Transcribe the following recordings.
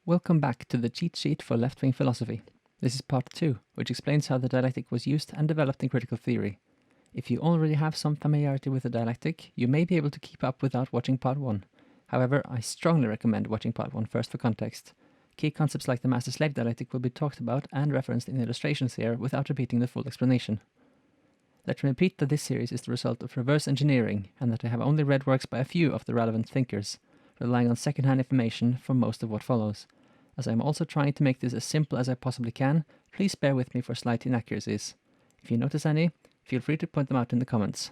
Welcome back to the cheat sheet for left-wing philosophy. This is part 2, which explains how the dialectic was used and developed in critical theory. If you already have some familiarity with the dialectic, you may be able to keep up without watching part 1. However, I strongly recommend watching part 1 first for context. Key concepts like the master-slave dialectic will be talked about and referenced in illustrations here without repeating the full explanation. Let me repeat that this series is the result of reverse engineering and that I have only read works by a few of the relevant thinkers, relying on second-hand information for most of what follows. As I am also trying to make this as simple as I possibly can, please bear with me for slight inaccuracies. If you notice any, feel free to point them out in the comments.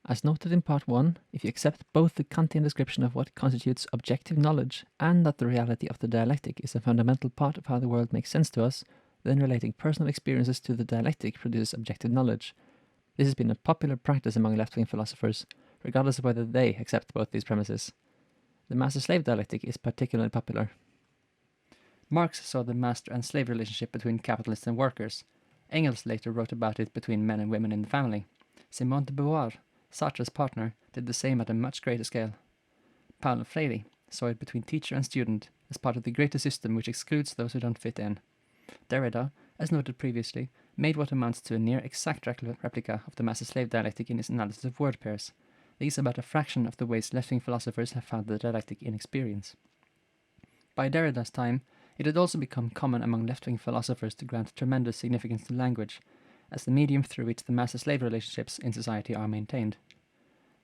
As noted in part 1, if you accept both the Kantian description of what constitutes objective knowledge and that the reality of the dialectic is a fundamental part of how the world makes sense to us, then relating personal experiences to the dialectic produces objective knowledge. This has been a popular practice among left-wing philosophers, regardless of whether they accept both these premises. The master-slave dialectic is particularly popular. Marx saw the master and slave relationship between capitalists and workers. Engels later wrote about it between men and women in the family. Simone de Beauvoir, Sartre's partner, did the same at a much greater scale. Paulo Freire saw it between teacher and student as part of the greater system which excludes those who don't fit in. Derrida, as noted previously, made what amounts to a near exact replica of the master-slave dialectic in his analysis of word pairs. These are but a fraction of the ways left-wing philosophers have found the dialectic inexperience. By Derrida's time, it had also become common among left-wing philosophers to grant tremendous significance to language, as the medium through which the master-slave relationships in society are maintained.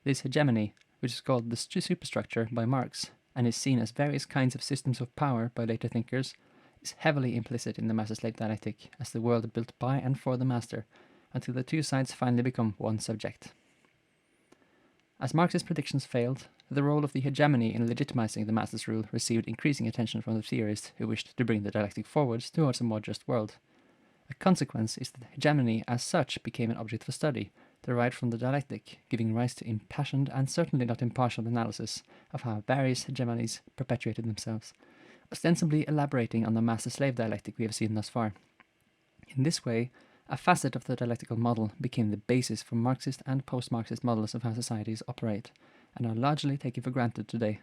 This hegemony, which is called the superstructure by Marx, and is seen as various kinds of systems of power by later thinkers, is heavily implicit in the master-slave dialectic as the world built by and for the master, until the two sides finally become one subject. As Marx's predictions failed, the role of the hegemony in legitimizing the master's rule received increasing attention from the theorists who wished to bring the dialectic forwards towards a more just world. A consequence is that hegemony as such became an object for study, derived from the dialectic, giving rise to impassioned and certainly not impartial analysis of how various hegemonies perpetuated themselves, ostensibly elaborating on the master-slave dialectic we have seen thus far. In this way, a facet of the dialectical model became the basis for Marxist and post-Marxist models of how societies operate, and are largely taken for granted today.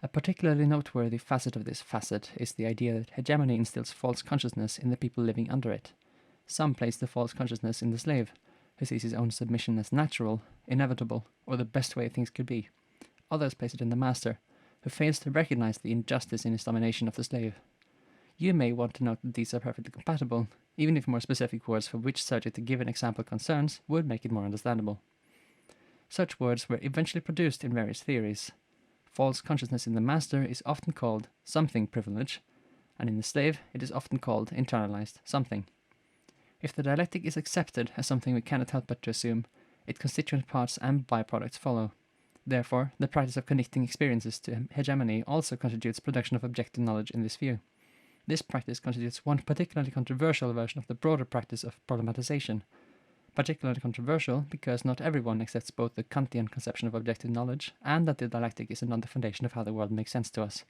A particularly noteworthy facet of this facet is the idea that hegemony instills false consciousness in the people living under it. Some place the false consciousness in the slave, who sees his own submission as natural, inevitable, or the best way things could be. Others place it in the master, who fails to recognize the injustice in his domination of the slave. You may want to note that these are perfectly compatible, even if more specific words for which subject a given example concerns would make it more understandable. Such words were eventually produced in various theories. False consciousness in the master is often called something privilege, and in the slave it is often called internalized something. If the dialectic is accepted as something we cannot help but to assume, its constituent parts and byproducts follow. Therefore, the practice of connecting experiences to hegemony also constitutes production of objective knowledge in this view. This practice constitutes one particularly controversial version of the broader practice of problematization. Particularly controversial because not everyone accepts both the Kantian conception of objective knowledge and that the dialectic is another foundation of how the world makes sense to us.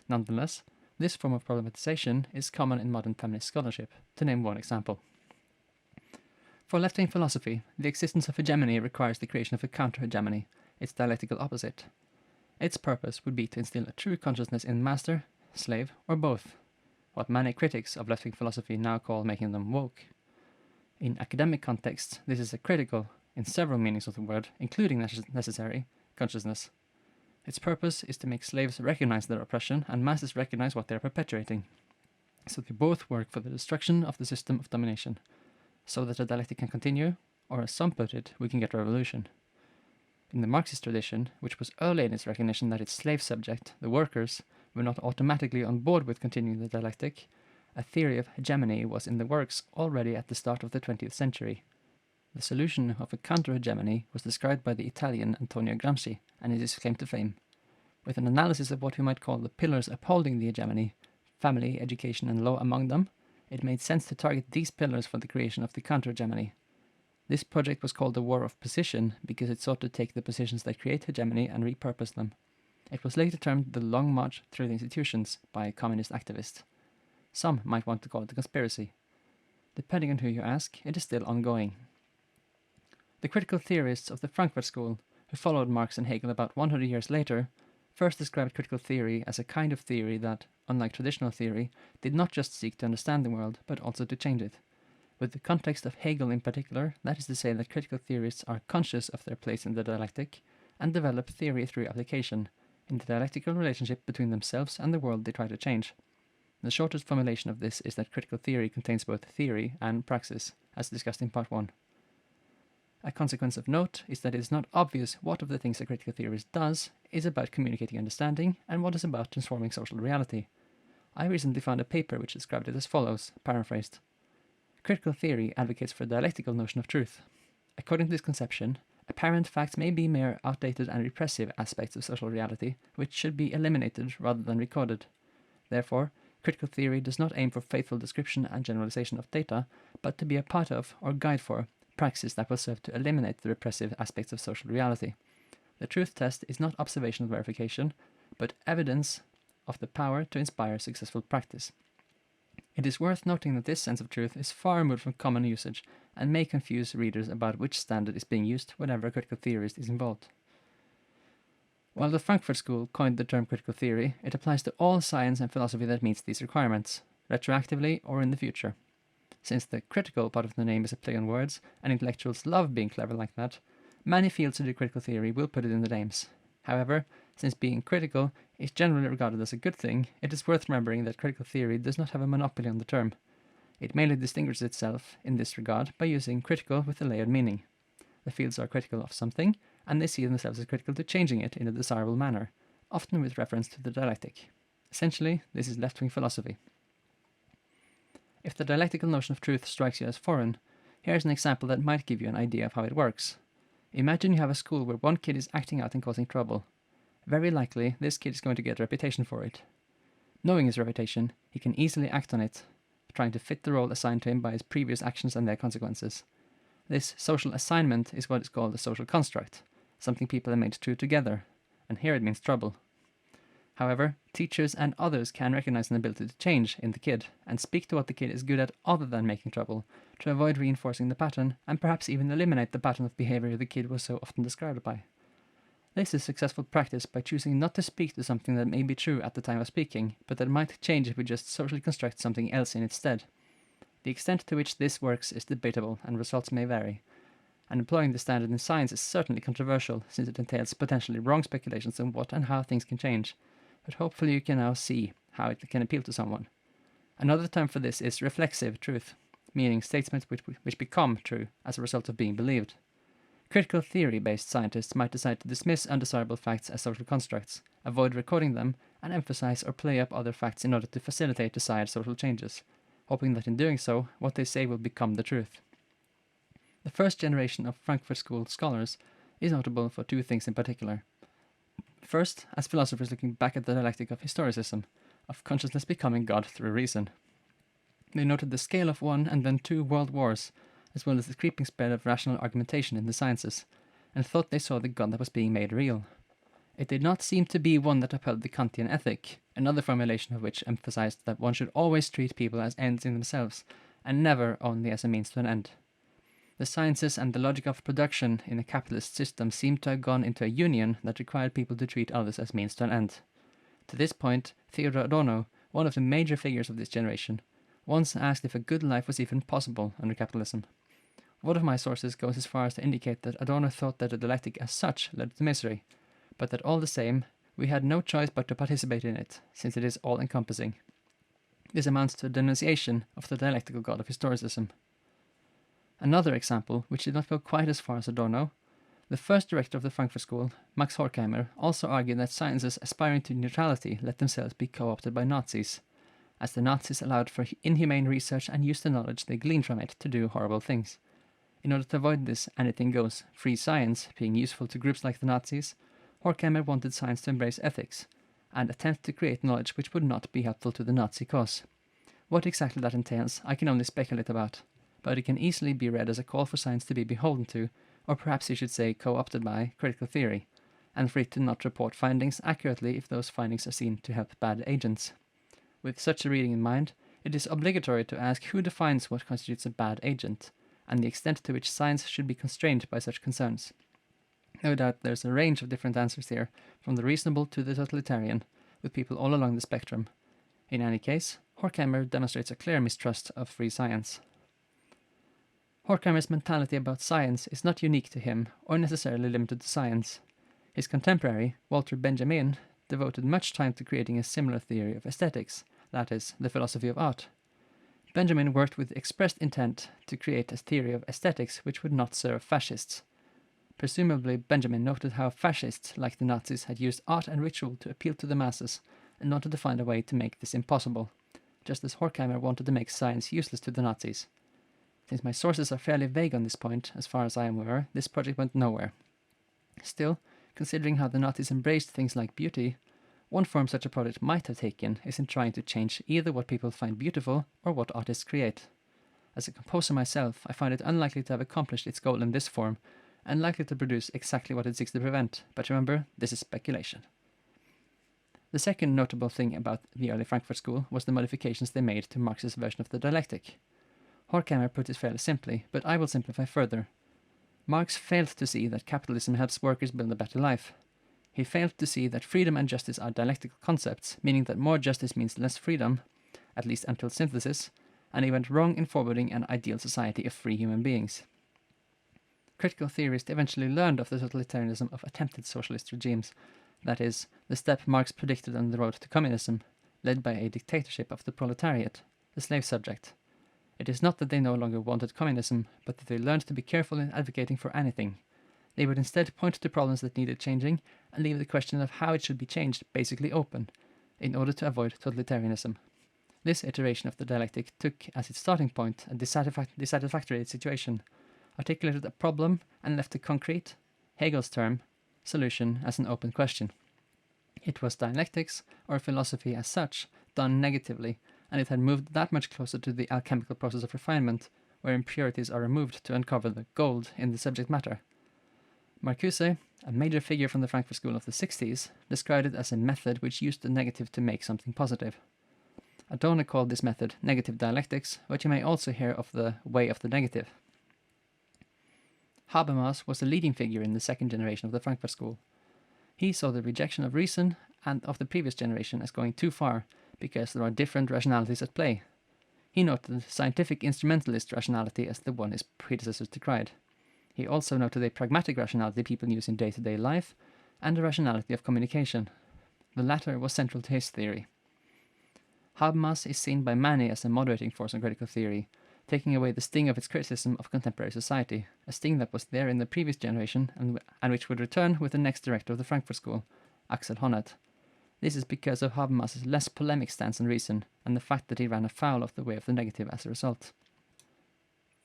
Nonetheless, this form of problematization is common in modern feminist scholarship, to name one example. For left-wing philosophy, the existence of hegemony requires the creation of a counter-hegemony, its dialectical opposite. Its purpose would be to instill a true consciousness in master, slave, or both, what many critics of left-wing philosophy now call making them woke. In academic contexts, this is a critical, in several meanings of the word, including necessary, consciousness. Its purpose is to make slaves recognize their oppression and masters recognize what they are perpetuating, so they both work for the destruction of the system of domination, so that the dialectic can continue, or as some put it, we can get a revolution. In the Marxist tradition, which was early in its recognition that its slave subject, the workers, were not automatically on board with continuing the dialectic, a theory of hegemony was in the works already at the start of the 20th century. The solution of a counter-hegemony was described by the Italian Antonio Gramsci, and is his claim to fame. With an analysis of what we might call the pillars upholding the hegemony, family, education, and law among them, it made sense to target these pillars for the creation of the counter-hegemony. This project was called the War of Position because it sought to take the positions that create hegemony and repurpose them. It was later termed the Long March Through the Institutions by communist activists. Some might want to call it a conspiracy. Depending on who you ask, it is still ongoing. The critical theorists of the Frankfurt School, who followed Marx and Hegel about 100 years later, first described critical theory as a kind of theory that, unlike traditional theory, did not just seek to understand the world, but also to change it. With the context of Hegel in particular, that is to say that critical theorists are conscious of their place in the dialectic and develop theory through application, in the dialectical relationship between themselves and the world they try to change. The shortest formulation of this is that critical theory contains both theory and praxis, as discussed in part 1. A consequence of note is that it is not obvious what of the things a critical theorist does is about communicating understanding and what is about transforming social reality. I recently found a paper which described it as follows, paraphrased. Critical theory advocates for a dialectical notion of truth. According to this conception, apparent facts may be mere outdated and repressive aspects of social reality, which should be eliminated rather than recorded. Therefore, critical theory does not aim for faithful description and generalization of data, but to be a part of, or guide for, praxis that will serve to eliminate the repressive aspects of social reality. The truth test is not observational verification, but evidence of the power to inspire successful practice. It is worth noting that this sense of truth is far removed from common usage and may confuse readers about which standard is being used whenever a critical theorist is involved. While the Frankfurt School coined the term critical theory, it applies to all science and philosophy that meets these requirements, retroactively or in the future. Since the critical part of the name is a play on words, and intellectuals love being clever like that, many fields to do critical theory will put it in the names. However, since being critical is generally regarded as a good thing, it is worth remembering that critical theory does not have a monopoly on the term. It mainly distinguishes itself in this regard by using critical with a layered meaning. The fields are critical of something, and they see themselves as critical to changing it in a desirable manner, often with reference to the dialectic. Essentially, this is left-wing philosophy. If the dialectical notion of truth strikes you as foreign, here's an example that might give you an idea of how it works. Imagine you have a school where one kid is acting out and causing trouble. Very likely, this kid is going to get a reputation for it. Knowing his reputation, he can easily act on it, trying to fit the role assigned to him by his previous actions and their consequences. This social assignment is what is called a social construct, something people are made to do together, and here it means trouble. However, teachers and others can recognize an ability to change in the kid and speak to what the kid is good at other than making trouble, to avoid reinforcing the pattern and perhaps even eliminate the pattern of behavior the kid was so often described by. This is successful practice by choosing not to speak to something that may be true at the time of speaking, but that might change if we just socially construct something else in its stead. The extent to which this works is debatable and results may vary, and employing the standard in science is certainly controversial since it entails potentially wrong speculations on what and how things can change, but hopefully you can now see how it can appeal to someone. Another term for this is reflexive truth, meaning statements which become true as a result of being believed. Critical theory-based scientists might decide to dismiss undesirable facts as social constructs, avoid recording them, and emphasize or play up other facts in order to facilitate desired social changes, hoping that in doing so, what they say will become the truth. The first generation of Frankfurt School scholars is notable for two things in particular. First, as philosophers looking back at the dialectic of historicism, of consciousness becoming God through reason. They noted the scale of one and then two world wars, as well as the creeping spread of rational argumentation in the sciences, and thought they saw the God that was being made real. It did not seem to be one that upheld the Kantian ethic, another formulation of which emphasized that one should always treat people as ends in themselves, and never only as a means to an end. The sciences and the logic of production in a capitalist system seemed to have gone into a union that required people to treat others as means to an end. To this point, Theodor Adorno, one of the major figures of this generation, once asked if a good life was even possible under capitalism. One of my sources goes as far as to indicate that Adorno thought that the dialectic as such led to misery, but that all the same, we had no choice but to participate in it, since it is all-encompassing. This amounts to a denunciation of the dialectical god of historicism. Another example, which did not go quite as far as Adorno, the first director of the Frankfurt School, Max Horkheimer, also argued that sciences aspiring to neutrality let themselves be co-opted by Nazis, as the Nazis allowed for inhumane research and used the knowledge they gleaned from it to do horrible things. In order to avoid this anything goes, free science being useful to groups like the Nazis, Horkheimer wanted science to embrace ethics, and attempt to create knowledge which would not be helpful to the Nazi cause. What exactly that entails, I can only speculate about, but it can easily be read as a call for science to be beholden to, or perhaps you should say co-opted by, critical theory, and for it to not report findings accurately if those findings are seen to help bad agents. With such a reading in mind, it is obligatory to ask who defines what constitutes a bad agent, and the extent to which science should be constrained by such concerns. No doubt there's a range of different answers here, from the reasonable to the totalitarian, with people all along the spectrum. In any case, Horkheimer demonstrates a clear mistrust of free science. Horkheimer's mentality about science is not unique to him or necessarily limited to science. His contemporary, Walter Benjamin, devoted much time to creating a similar theory of aesthetics, that is, the philosophy of art. Benjamin worked with expressed intent to create a theory of aesthetics which would not serve fascists. Presumably, Benjamin noted how fascists, like the Nazis, had used art and ritual to appeal to the masses, and wanted to find a way to make this impossible, just as Horkheimer wanted to make science useless to the Nazis. Since my sources are fairly vague on this point, as far as I am aware, this project went nowhere. Still, considering how the Nazis embraced things like beauty, one form such a project might have taken is in trying to change either what people find beautiful or what artists create. As a composer myself, I find it unlikely to have accomplished its goal in this form, and likely to produce exactly what it seeks to prevent, but remember, this is speculation. The second notable thing about the early Frankfurt School was the modifications they made to Marx's version of the Dialectic. Horkheimer put it fairly simply, but I will simplify further. Marx failed to see that capitalism helps workers build a better life. He failed to see that freedom and justice are dialectical concepts, meaning that more justice means less freedom, at least until synthesis, and he went wrong in forwarding an ideal society of free human beings. Critical theorists eventually learned of the totalitarianism of attempted socialist regimes, that is, the step Marx predicted on the road to communism, led by a dictatorship of the proletariat, the slave subject. It is not that they no longer wanted communism, but that they learned to be careful in advocating for anything. They would instead point to problems that needed changing and leave the question of how it should be changed basically open, in order to avoid totalitarianism. This iteration of the dialectic took as its starting point a dissatisfactory situation, articulated a problem and left the concrete, Hegel's term, solution as an open question. It was dialectics, or philosophy as such, done negatively, and it had moved that much closer to the alchemical process of refinement, where impurities are removed to uncover the gold in the subject matter. Marcuse, a major figure from the Frankfurt School of the 60s, described it as a method which used the negative to make something positive. Adorno called this method negative dialectics, but you may also hear of the way of the negative. Habermas was a leading figure in the second generation of the Frankfurt School. He saw the rejection of reason and of the previous generation as going too far, because there are different rationalities at play. He noted scientific instrumentalist rationality as the one his predecessors decried. He also noted a pragmatic rationality people use in day-to-day life, and a rationality of communication. The latter was central to his theory. Habermas is seen by many as a moderating force in critical theory, taking away the sting of its criticism of contemporary society, a sting that was there in the previous generation and which would return with the next director of the Frankfurt School, Axel Honneth. This is because of Habermas's less polemic stance on reason, and the fact that he ran afoul of the way of the negative as a result.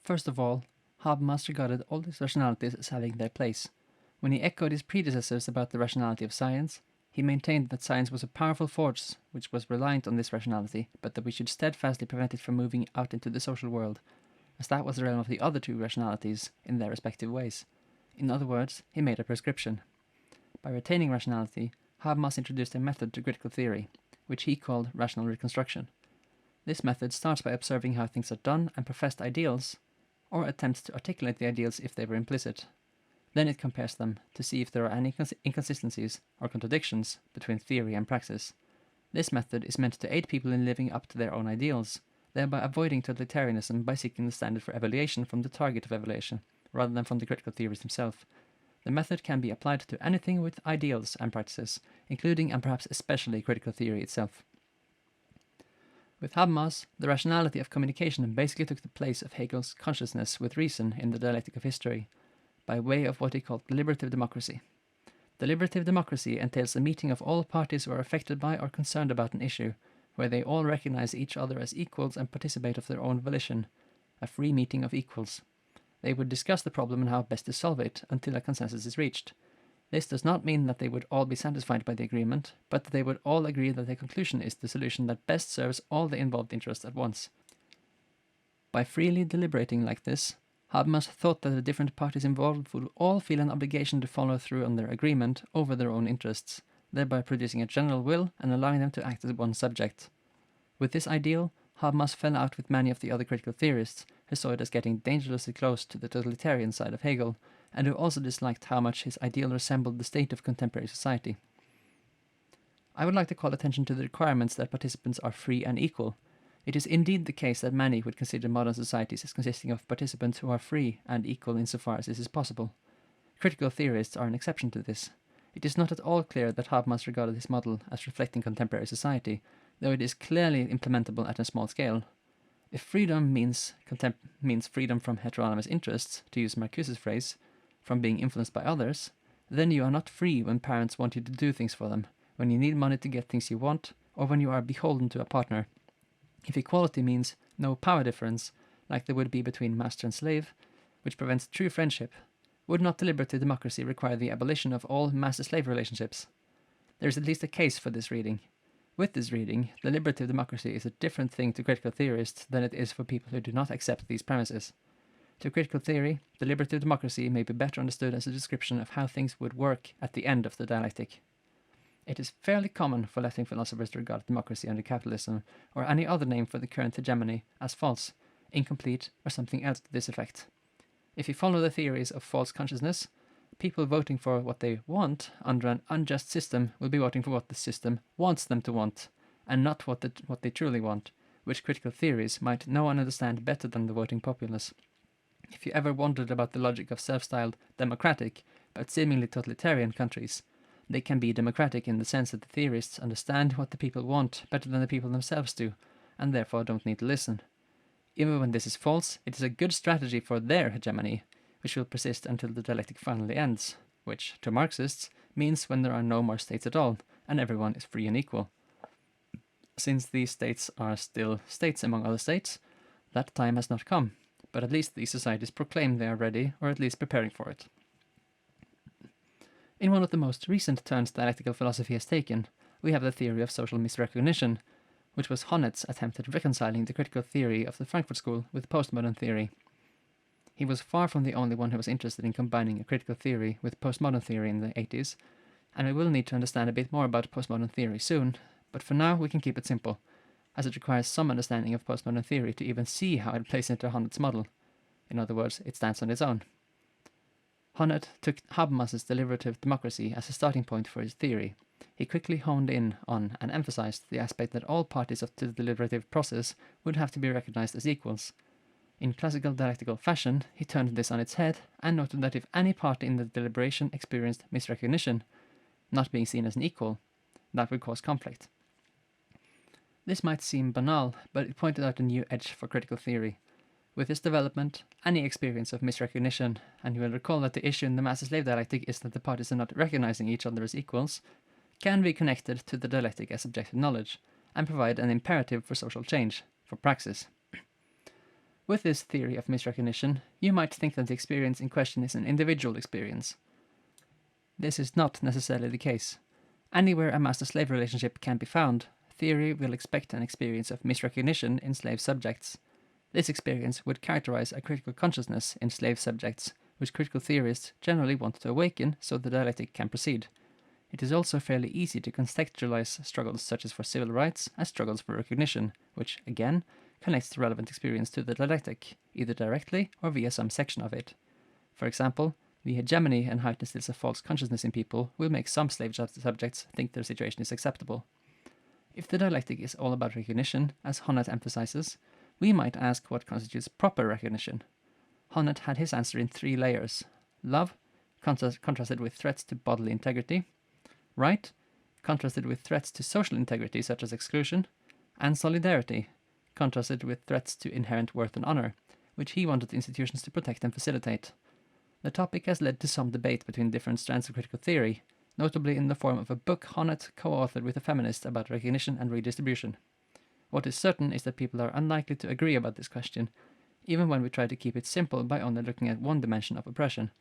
First of all, Habermas regarded all these rationalities as having their place. When he echoed his predecessors about the rationality of science, he maintained that science was a powerful force which was reliant on this rationality, but that we should steadfastly prevent it from moving out into the social world, as that was the realm of the other two rationalities in their respective ways. In other words, he made a prescription. By retaining rationality, Habermas introduced a method to critical theory, which he called rational reconstruction. This method starts by observing how things are done and professed ideals, or attempts to articulate the ideals if they were implicit. Then it compares them to see if there are any inconsistencies or contradictions between theory and praxis. This method is meant to aid people in living up to their own ideals, thereby avoiding totalitarianism by seeking the standard for evaluation from the target of evaluation, rather than from the critical theorist himself. The method can be applied to anything with ideals and practices, including and perhaps especially critical theory itself. With Habermas, the rationality of communication basically took the place of Hegel's consciousness with reason in the Dialectic of History, by way of what he called deliberative democracy. Deliberative democracy entails a meeting of all parties who are affected by or concerned about an issue, where they all recognize each other as equals and participate of their own volition, a free meeting of equals. They would discuss the problem and how best to solve it until a consensus is reached. This does not mean that they would all be satisfied by the agreement, but that they would all agree that the conclusion is the solution that best serves all the involved interests at once. By freely deliberating like this, Habermas thought that the different parties involved would all feel an obligation to follow through on their agreement over their own interests, thereby producing a general will and allowing them to act as one subject. With this ideal, Habermas fell out with many of the other critical theorists, who saw it as getting dangerously close to the totalitarian side of Hegel, and who also disliked how much his ideal resembled the state of contemporary society. I would like to call attention to the requirements that participants are free and equal. It is indeed the case that many would consider modern societies as consisting of participants who are free and equal insofar as this is possible. Critical theorists are an exception to this. It is not at all clear that Habermas regarded his model as reflecting contemporary society, though it is clearly implementable at a small scale. If freedom means freedom from heteronomous interests, to use Marcuse's phrase, from being influenced by others, then you are not free when parents want you to do things for them, when you need money to get things you want, or when you are beholden to a partner. If equality means no power difference, like there would be between master and slave, which prevents true friendship, would not deliberative democracy require the abolition of all master-slave relationships? There is at least a case for this reading. With this reading, deliberative democracy is a different thing to critical theorists than it is for people who do not accept these premises. To critical theory, deliberative democracy may be better understood as a description of how things would work at the end of the dialectic. It is fairly common for left-wing philosophers to regard democracy under capitalism, or any other name for the current hegemony, as false, incomplete, or something else to this effect. If you follow the theories of false consciousness, people voting for what they want under an unjust system will be voting for what the system wants them to want, and not what they truly want, which critical theories might know and understand better than the voting populace. If you ever wondered about the logic of self-styled democratic, but seemingly totalitarian countries, they can be democratic in the sense that the theorists understand what the people want better than the people themselves do, and therefore don't need to listen. Even when this is false, it is a good strategy for their hegemony, which will persist until the dialectic finally ends, which, to Marxists, means when there are no more states at all, and everyone is free and equal. Since these states are still states among other states, that time has not come, but at least these societies proclaim they are ready, or at least preparing for it. In one of the most recent turns dialectical philosophy has taken, we have the theory of social misrecognition, which was Honnet's attempt at reconciling the critical theory of the Frankfurt School with postmodern theory. He was far from the only one who was interested in combining a critical theory with postmodern theory in the 80s, and we will need to understand a bit more about postmodern theory soon, but for now we can keep it simple, as it requires some understanding of postmodern theory to even see how it plays into Honnet's model. In other words, it stands on its own. Honnet took Habermas's deliberative democracy as a starting point for his theory. He quickly honed in on and emphasized the aspect that all parties of the deliberative process would have to be recognized as equals. In classical dialectical fashion, he turned this on its head and noted that if any party in the deliberation experienced misrecognition, not being seen as an equal, that would cause conflict. This might seem banal, but it pointed out a new edge for critical theory. With this development, any experience of misrecognition, and you will recall that the issue in the master-slave dialectic is that the parties are not recognizing each other as equals, can be connected to the dialectic as objective knowledge, and provide an imperative for social change, for praxis. With this theory of misrecognition, you might think that the experience in question is an individual experience. This is not necessarily the case. Anywhere a master-slave relationship can be found, theory will expect an experience of misrecognition in slave subjects. This experience would characterize a critical consciousness in slave subjects, which critical theorists generally want to awaken so the dialectic can proceed. It is also fairly easy to contextualize struggles such as for civil rights as struggles for recognition, which, again, connects the relevant experience to the dialectic, either directly or via some section of it. For example, the hegemony and heightened states of false consciousness in people will make some slave subjects think their situation is acceptable. If the dialectic is all about recognition, as Honnet emphasizes, we might ask what constitutes proper recognition. Honnet had his answer in 3 layers: love, contrasted with threats to bodily integrity; right, contrasted with threats to social integrity such as exclusion; and solidarity, contrasted with threats to inherent worth and honor, which he wanted institutions to protect and facilitate. The topic has led to some debate between different strands of critical theory, notably in the form of a book Honnet co-authored with a feminist about recognition and redistribution. What is certain is that people are unlikely to agree about this question, even when we try to keep it simple by only looking at one dimension of oppression,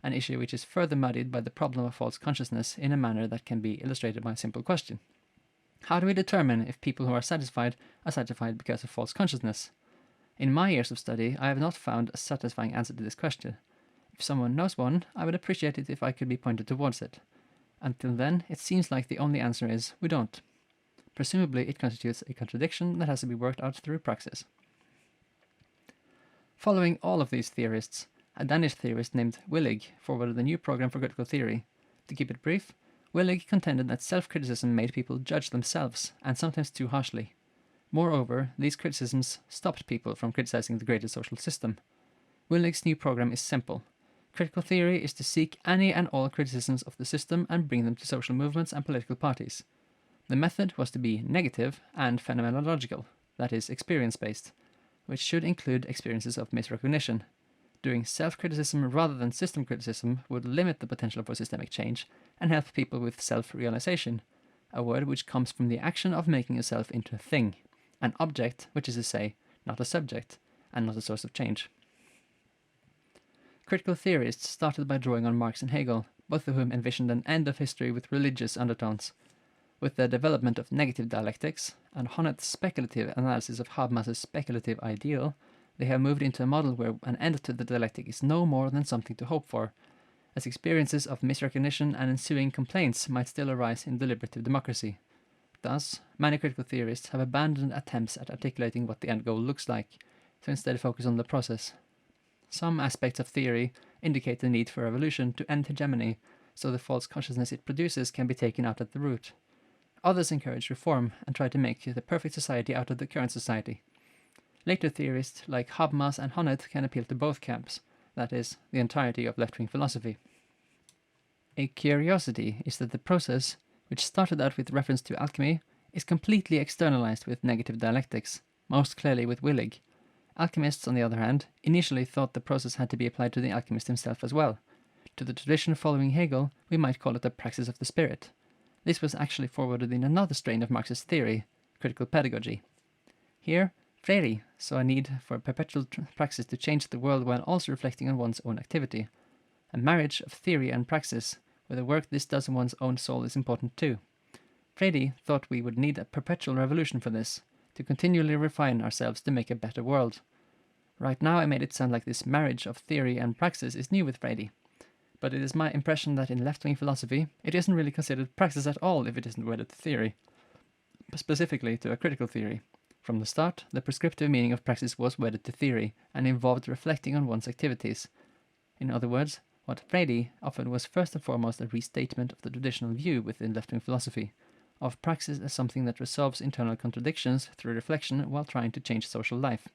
an issue which is further muddied by the problem of false consciousness in a manner that can be illustrated by a simple question. How do we determine if people who are satisfied because of false consciousness? In my years of study, I have not found a satisfying answer to this question. If someone knows one, I would appreciate it if I could be pointed towards it. Until then, it seems like the only answer is we don't. Presumably, it constitutes a contradiction that has to be worked out through praxis. Following all of these theorists, a Danish theorist named Willig forwarded a new program for critical theory. To keep it brief, Willig contended that self-criticism made people judge themselves, and sometimes too harshly. Moreover, these criticisms stopped people from criticizing the greater social system. Willig's new program is simple. Critical theory is to seek any and all criticisms of the system and bring them to social movements and political parties. The method was to be negative and phenomenological, that is, experience-based, which should include experiences of misrecognition. Doing self-criticism rather than system criticism would limit the potential for systemic change and help people with self-realization, a word which comes from the action of making yourself into a thing, an object, which is to say, not a subject, and not a source of change. Critical theorists started by drawing on Marx and Hegel, both of whom envisioned an end of history with religious undertones. With the development of negative dialectics and Honneth's speculative analysis of Habermas's speculative ideal, they have moved into a model where an end to the dialectic is no more than something to hope for, as experiences of misrecognition and ensuing complaints might still arise in deliberative democracy. Thus, many critical theorists have abandoned attempts at articulating what the end goal looks like, to instead focus on the process. Some aspects of theory indicate the need for revolution to end hegemony, so the false consciousness it produces can be taken out at the root. Others encourage reform and try to make the perfect society out of the current society. Later theorists like Habermas and Honneth can appeal to both camps, that is, the entirety of left-wing philosophy. A curiosity is that the process, which started out with reference to alchemy, is completely externalized with negative dialectics, most clearly with Willig. Alchemists, on the other hand, initially thought the process had to be applied to the alchemist himself as well. To the tradition following Hegel, we might call it the praxis of the spirit. This was actually forwarded in another strain of Marxist theory, critical pedagogy. Here, Freire saw a need for a perpetual praxis to change the world while also reflecting on one's own activity. A marriage of theory and praxis, where the work this does in one's own soul is important too. Freire thought we would need a perpetual revolution for this, to continually refine ourselves to make a better world. Right now I made it sound like this marriage of theory and praxis is new with Freire, but it is my impression that in left-wing philosophy it isn't really considered praxis at all if it isn't wedded to theory, specifically to a critical theory. From the start, the prescriptive meaning of praxis was wedded to theory and involved reflecting on one's activities. In other words, what Freire offered was first and foremost a restatement of the traditional view within left-wing philosophy, of praxis as something that resolves internal contradictions through reflection while trying to change social life.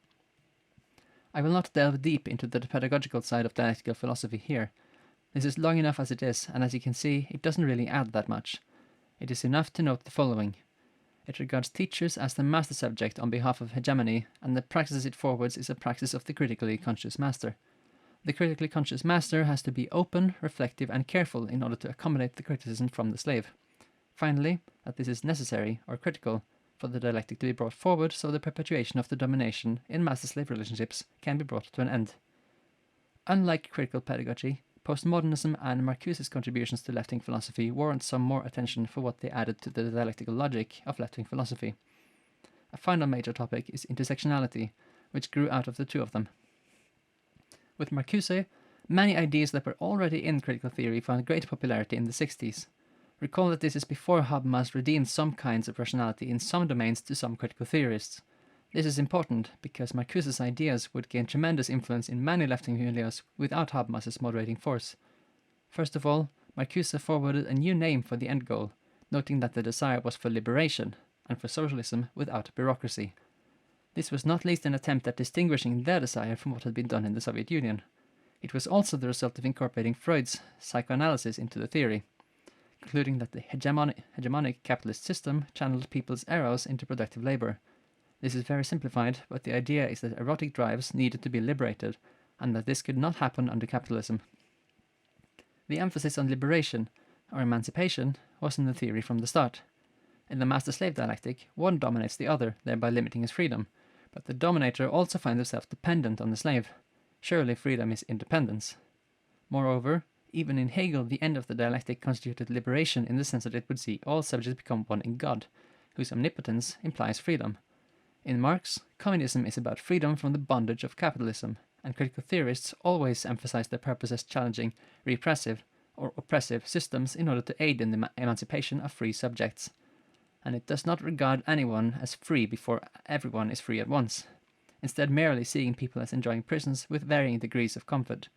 I will not delve deep into the pedagogical side of dialectical philosophy here. This is long enough as it is, and as you can see, it doesn't really add that much. It is enough to note the following. It regards teachers as the master subject on behalf of hegemony, and the praxis it forwards is a praxis of the critically conscious master. The critically conscious master has to be open, reflective, and careful in order to accommodate the criticism from the slave. Finally, that this is necessary, or critical, for the dialectic to be brought forward so the perpetuation of the domination in master-slave relationships can be brought to an end. Unlike critical pedagogy, postmodernism and Marcuse's contributions to left-wing philosophy warrant some more attention for what they added to the dialectical logic of left-wing philosophy. A final major topic is intersectionality, which grew out of the two of them. With Marcuse, many ideas that were already in critical theory found great popularity in the 60s. Recall that this is before Habermas redeemed some kinds of rationality in some domains to some critical theorists. This is important because Marcuse's ideas would gain tremendous influence in many left-wing milieux without Habermas's moderating force. First of all, Marcuse forwarded a new name for the end goal, noting that the desire was for liberation and for socialism without bureaucracy. This was not least an attempt at distinguishing their desire from what had been done in the Soviet Union. It was also the result of incorporating Freud's psychoanalysis into the theory, concluding that the hegemonic capitalist system channeled people's eros into productive labor. This is very simplified, but the idea is that erotic drives needed to be liberated, and that this could not happen under capitalism. The emphasis on liberation, or emancipation, was in the theory from the start. In the master-slave dialectic, one dominates the other, thereby limiting his freedom, but the dominator also finds himself dependent on the slave. Surely freedom is independence. Moreover, even in Hegel, the end of the dialectic constituted liberation in the sense that it would see all subjects become one in God, whose omnipotence implies freedom. In Marx, communism is about freedom from the bondage of capitalism, and critical theorists always emphasize their purpose as challenging repressive or oppressive systems in order to aid in the emancipation of free subjects. And it does not regard anyone as free before everyone is free at once, instead merely seeing people as enjoying prisons with varying degrees of comfort.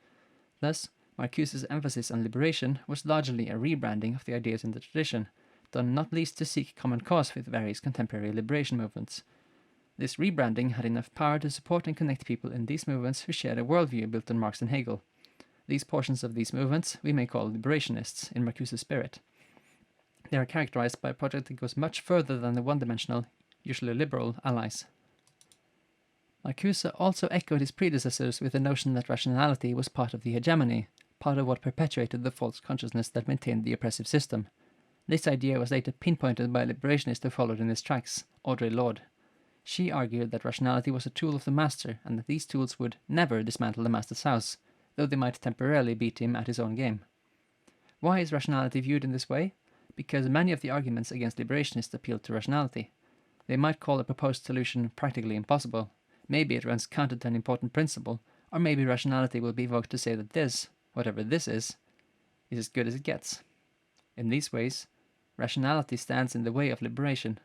Thus, Marcuse's emphasis on liberation was largely a rebranding of the ideas in the tradition, done not least to seek common cause with various contemporary liberation movements. This rebranding had enough power to support and connect people in these movements who shared a worldview built on Marx and Hegel. These portions of these movements we may call liberationists in Marcuse's spirit. They are characterized by a project that goes much further than the one-dimensional, usually liberal, allies. Marcuse also echoed his predecessors with the notion that rationality was part of the hegemony, part of what perpetuated the false consciousness that maintained the oppressive system. This idea was later pinpointed by a liberationist who followed in his tracks, Audre Lorde. She argued that rationality was a tool of the master and that these tools would never dismantle the master's house, though they might temporarily beat him at his own game. Why is rationality viewed in this way? Because many of the arguments against liberationists appeal to rationality. They might call a proposed solution practically impossible. Maybe it runs counter to an important principle, or maybe rationality will be evoked to say that this, whatever this is as good as it gets. In these ways, rationality stands in the way of liberation.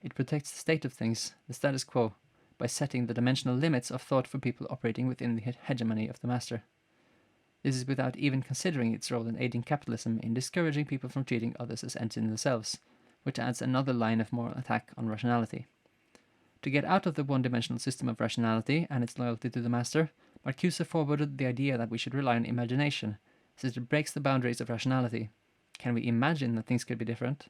It protects the state of things, the status quo, by setting the dimensional limits of thought for people operating within the hegemony of the master. This is without even considering its role in aiding capitalism in discouraging people from treating others as ends in themselves, which adds another line of moral attack on rationality. To get out of the one-dimensional system of rationality and its loyalty to the master, Marcuse forwarded the idea that we should rely on imagination, since it breaks the boundaries of rationality. Can we imagine that things could be different?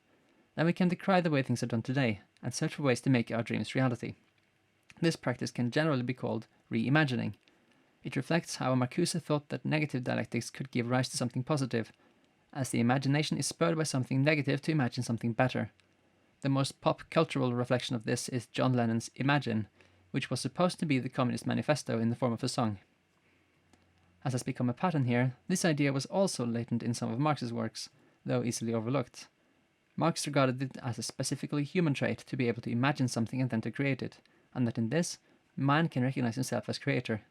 Then we can decry the way things are done today, and search for ways to make our dreams reality. This practice can generally be called reimagining. It reflects how Marcuse thought that negative dialectics could give rise to something positive, as the imagination is spurred by something negative to imagine something better. The most pop-cultural reflection of this is John Lennon's Imagine, which was supposed to be the Communist Manifesto in the form of a song. As has become a pattern here, this idea was also latent in some of Marx's works, though easily overlooked. Marx regarded it as a specifically human trait to be able to imagine something and then to create it, and that in this, man can recognize himself as creator.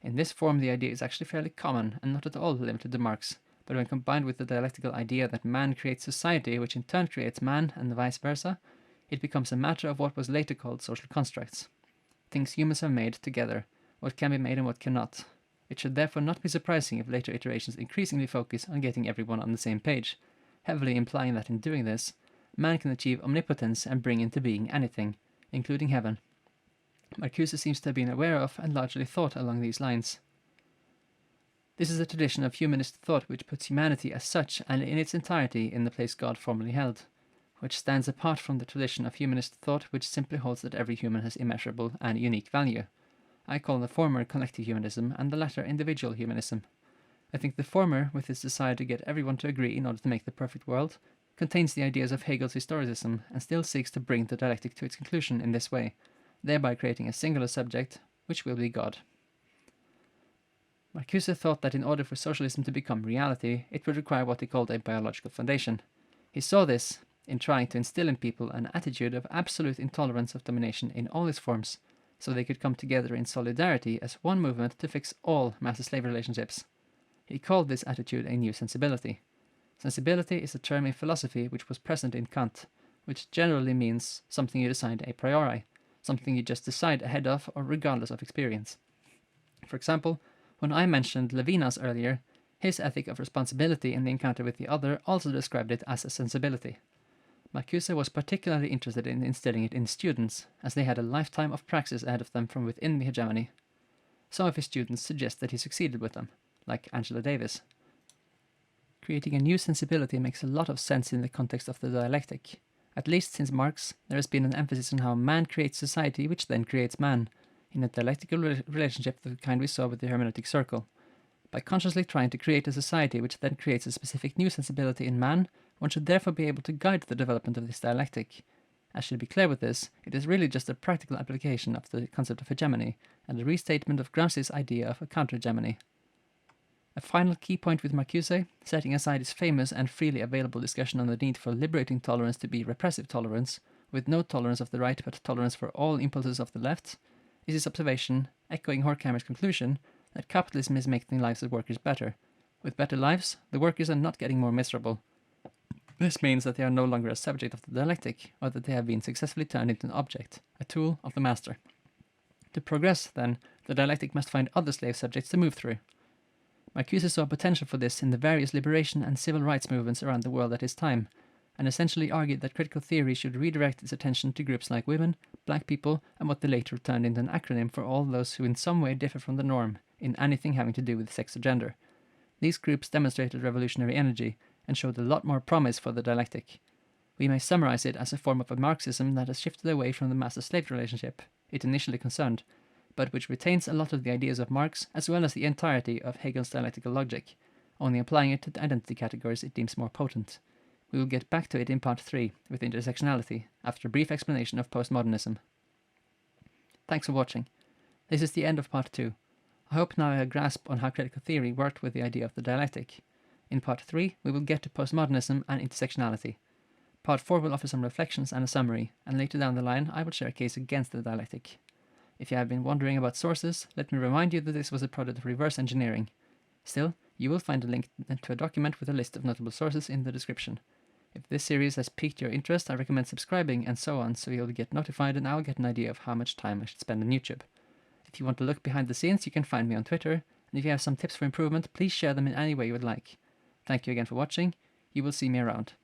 In this form, the idea is actually fairly common and not at all limited to Marx, but when combined with the dialectical idea that man creates society, which in turn creates man, and vice versa, it becomes a matter of what was later called social constructs. Things humans have made together, what can be made and what cannot. It should therefore not be surprising if later iterations increasingly focus on getting everyone on the same page, heavily implying that in doing this, man can achieve omnipotence and bring into being anything, including heaven. Marcuse seems to have been aware of and largely thought along these lines. This is a tradition of humanist thought which puts humanity as such and in its entirety in the place God formerly held, which stands apart from the tradition of humanist thought which simply holds that every human has immeasurable and unique value. I call the former collective humanism and the latter individual humanism. I think the former, with its desire to get everyone to agree in order to make the perfect world, contains the ideas of Hegel's historicism and still seeks to bring the dialectic to its conclusion in this way, thereby creating a singular subject, which will be God. Marcuse thought that in order for socialism to become reality, it would require what he called a biological foundation. He saw this in trying to instill in people an attitude of absolute intolerance of domination in all its forms, so they could come together in solidarity as one movement to fix all master-slave relationships. He called this attitude a new sensibility. Sensibility is a term in philosophy which was present in Kant, which generally means something you decide a priori, something you just decide ahead of or regardless of experience. For example, when I mentioned Levinas earlier, his ethic of responsibility in the encounter with the other also described it as a sensibility. Marcuse was particularly interested in instilling it in students, as they had a lifetime of praxis ahead of them from within the hegemony. Some of his students suggest that he succeeded with them, like Angela Davis. Creating a new sensibility makes a lot of sense in the context of the dialectic. At least since Marx, there has been an emphasis on how man creates society which then creates man, in a dialectical relationship of the kind we saw with the hermeneutic circle. By consciously trying to create a society which then creates a specific new sensibility in man, one should therefore be able to guide the development of this dialectic. I should be clear with this, it is really just a practical application of the concept of hegemony, and a restatement of Gramsci's idea of a counter-hegemony. A final key point with Marcuse, setting aside his famous and freely available discussion on the need for liberating tolerance to be repressive tolerance, with no tolerance of the right but tolerance for all impulses of the left, is his observation, echoing Horkheimer's conclusion, that capitalism is making the lives of workers better. With better lives, the workers are not getting more miserable. This means that they are no longer a subject of the dialectic, or that they have been successfully turned into an object, a tool of the master. To progress, then, the dialectic must find other slave subjects to move through. Marcuse saw potential for this in the various liberation and civil rights movements around the world at his time, and essentially argued that critical theory should redirect its attention to groups like women, black people, and what they later turned into an acronym for all those who in some way differ from the norm in anything having to do with sex or gender. These groups demonstrated revolutionary energy and showed a lot more promise for the dialectic. We may summarize it as a form of a Marxism that has shifted away from the master-slave relationship it initially concerned, but which retains a lot of the ideas of Marx as well as the entirety of Hegel's dialectical logic, only applying it to the identity categories it deems more potent. We will get back to it in part 3 with intersectionality after a brief explanation of postmodernism. Thanks for watching. This is the end of part 2. I hope now I have a grasp on how critical theory worked with the idea of the dialectic. In part 3 we will get to postmodernism and intersectionality. Part 4 will offer some reflections and a summary, and later down the line I will share a case against the dialectic. If you have been wondering about sources, let me remind you that this was a product of reverse engineering. Still, you will find a link to a document with a list of notable sources in the description. If this series has piqued your interest, I recommend subscribing and so on, so you'll get notified and I'll get an idea of how much time I should spend on YouTube. If you want to look behind the scenes, you can find me on Twitter, and if you have some tips for improvement, please share them in any way you would like. Thank you again for watching. You will see me around.